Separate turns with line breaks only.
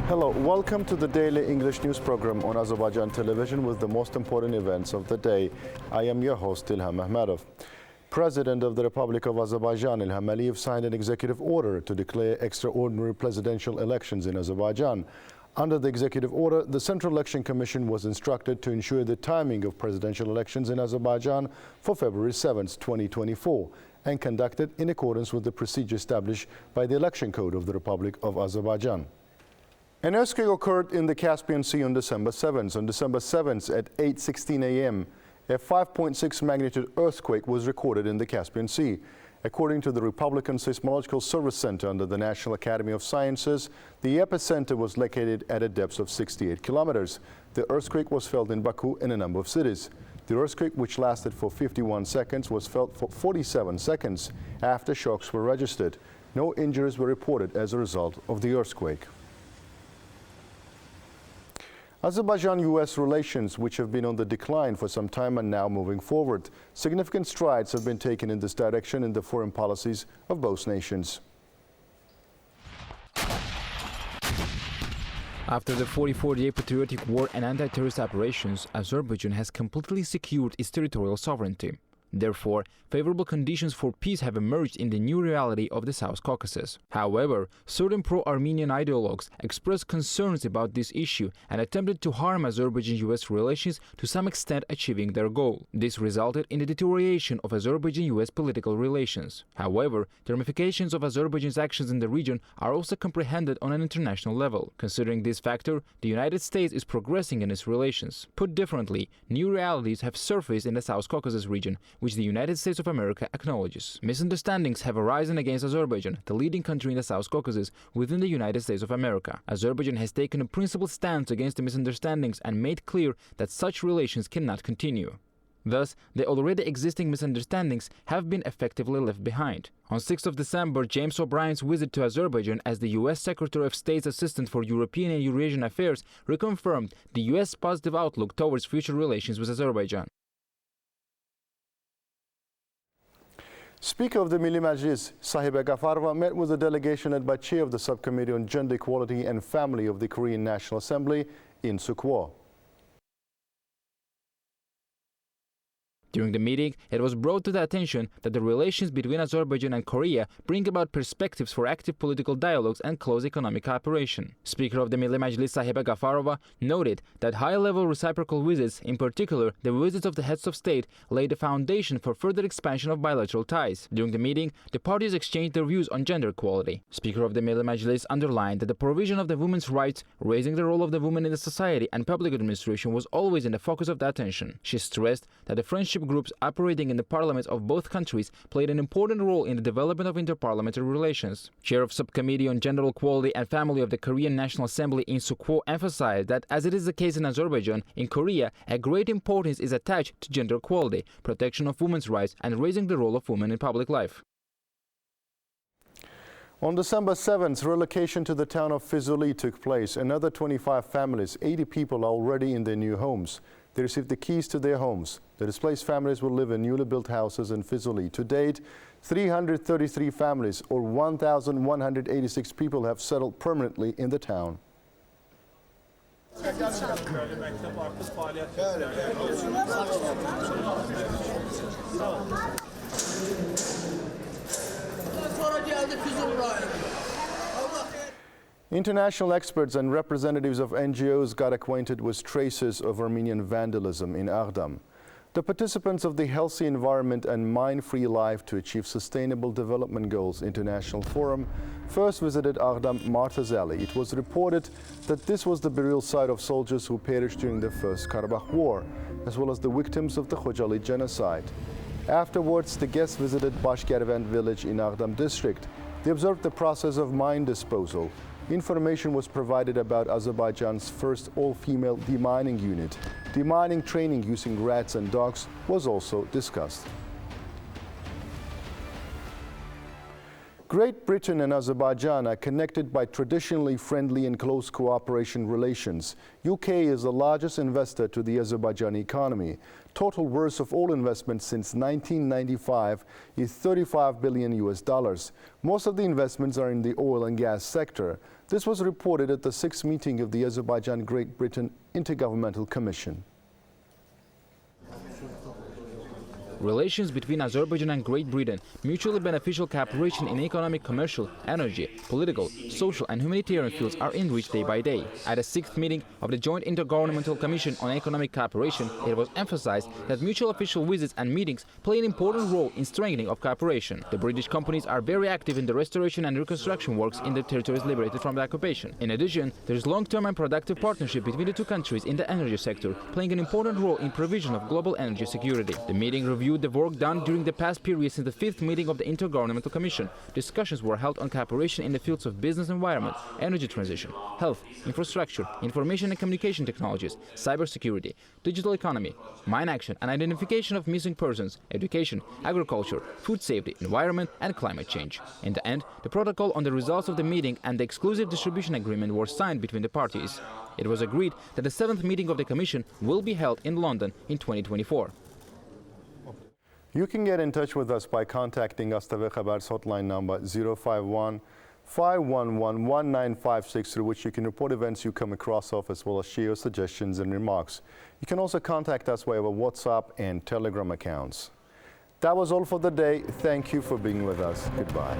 Hello, welcome to the daily English news program on Azərbaycan Television with the most important events of the day. I am your host, İlham Məmmədov. President of the Republic of Azerbaijan, İlham signed an executive order to declare extraordinary presidential elections in Azerbaijan. Under the executive order, the Central Election Commission was instructed to ensure the timing of presidential elections in Azerbaijan for February 7, 2024, and conducted in accordance with the procedure established by the Election Code of the Republic of Azerbaijan. An earthquake occurred in the Caspian Sea on December 7th. On December 7th at 8:16 a.m., a 5.6 magnitude earthquake was recorded in the Caspian Sea. According to the Republican Seismological Service Center under the National Academy of Sciences, the epicenter was located at a depth of 68 kilometers. The earthquake was felt in Baku and a number of cities. The earthquake, which lasted for 51 seconds, was felt for 47 seconds. Aftershocks were registered. No injuries were reported as a result of the earthquake. Azerbaijan-US relations, which have been on the decline for some time, are now moving forward. Significant strides have been taken in this direction in the foreign policies of both nations.
After the 44-day patriotic war and anti-terrorist operations, Azerbaijan has completely secured its territorial sovereignty. Therefore, favorable conditions for peace have emerged in the new reality of the South Caucasus. However, certain pro-Armenian ideologues expressed concerns about this issue and attempted to harm Azerbaijan-US relations, to some extent achieving their goal. This resulted in the deterioration of Azerbaijan-US political relations. However, the ramifications of Azerbaijan's actions in the region are also comprehended on an international level. Considering this factor, the United States is progressing in its relations. Put differently, new realities have surfaced in the South Caucasus region, which the United States of America acknowledges. Misunderstandings have arisen against Azerbaijan, the leading country in the South Caucasus, within the United States of America. Azerbaijan has taken a principled stance against the misunderstandings and made clear that such relations cannot continue. Thus, the already existing misunderstandings have been effectively left behind. On 6th of December, James O'Brien's visit to Azerbaijan as the U.S. Secretary of State's Assistant for European and Eurasian Affairs reconfirmed the U.S. positive outlook towards future relations with Azerbaijan.
Speaker of the Milli Məclis, Sahibə Qafarova, met with a delegation led by Chair of the Subcommittee on Gender Equality and Family of the Korean National Assembly in Sukhwa.
During the meeting, it was brought to the attention that the relations between Azerbaijan and Korea bring about perspectives for active political dialogues and close economic cooperation. Speaker of the Milli Məclis Sahibə Qafarova noted that high-level reciprocal visits, in particular the visits of the heads of state, laid the foundation for further expansion of bilateral ties. During the meeting, the parties exchanged their views on gender equality. Speaker of the Milli Məclis underlined that the provision of the women's rights, raising the role of the women in the society and public administration was always in the focus of the attention. She stressed that the friendship groups operating in the parliaments of both countries played an important role in the development of interparliamentary relations. Chair of Subcommittee on Gender Equality and Family of the Korean National Assembly in Sukhwa emphasized that, as it is the case in Azerbaijan, in Korea, a great importance is attached to gender equality, protection of women's rights, and raising the role of women in public life.
On December 7th, relocation to the town of Füzuli took place. Another 25 families, 80 people, are already in their new homes. They received the keys to their homes. The displaced families will live in newly built houses in Füzuli. To date, 333 families, or 1,186 people, have settled permanently in the town. International experts and representatives of NGOs got acquainted with traces of Armenian vandalism in Ağdam. The participants of the Healthy Environment and Mine-Free Life to Achieve Sustainable Development Goals International Forum first visited Ağdam Martyrs Alley. It was reported that this was the burial site of soldiers who perished during the First Karabakh War, as well as the victims of the Khojaly genocide. Afterwards, the guests visited Bashgervand village in Ağdam district. They observed the process of mine disposal. Information was provided about Azerbaijan's first all-female demining unit. Demining training using rats and dogs was also discussed. Great Britain and Azerbaijan are connected by traditionally friendly and close cooperation relations. UK is the largest investor to the Azerbaijani economy. Total worth of all investments since 1995 is $35 billion. Most of the investments are in the oil and gas sector. This was reported at the 6th meeting of the Azerbaijan-Great Britain Intergovernmental Commission.
Relations between Azerbaijan and Great Britain, mutually beneficial cooperation in economic, commercial, energy, political, social and humanitarian fields are enriched day by day. At the 6th meeting of the Joint Intergovernmental Commission on Economic Cooperation, it was emphasized that mutual official visits and meetings play an important role in strengthening of cooperation. The British companies are very active in the restoration and reconstruction works in the territories liberated from the occupation. In addition, there is long-term and productive partnership between the two countries in the energy sector, playing an important role in provision of global energy security. The meeting reviewed the work done during the past period since the 5th meeting of the Intergovernmental Commission. Discussions were held on cooperation in the fields of business environment, energy transition, health, infrastructure, information and communication technologies, cybersecurity, digital economy, mine action and identification of missing persons, education, agriculture, food safety, environment and climate change. In the end, the protocol on the results of the meeting and the exclusive distribution agreement were signed between the parties. It was agreed that the 7th meeting of the Commission will be held in London in 2024.
You can get in touch with us by contacting AzTV Khabar's hotline number 051-511-1956, through which you can report events you come across as well as share your suggestions and remarks. You can also contact us via our WhatsApp and Telegram accounts. That was all for the day. Thank you for being with us. Goodbye.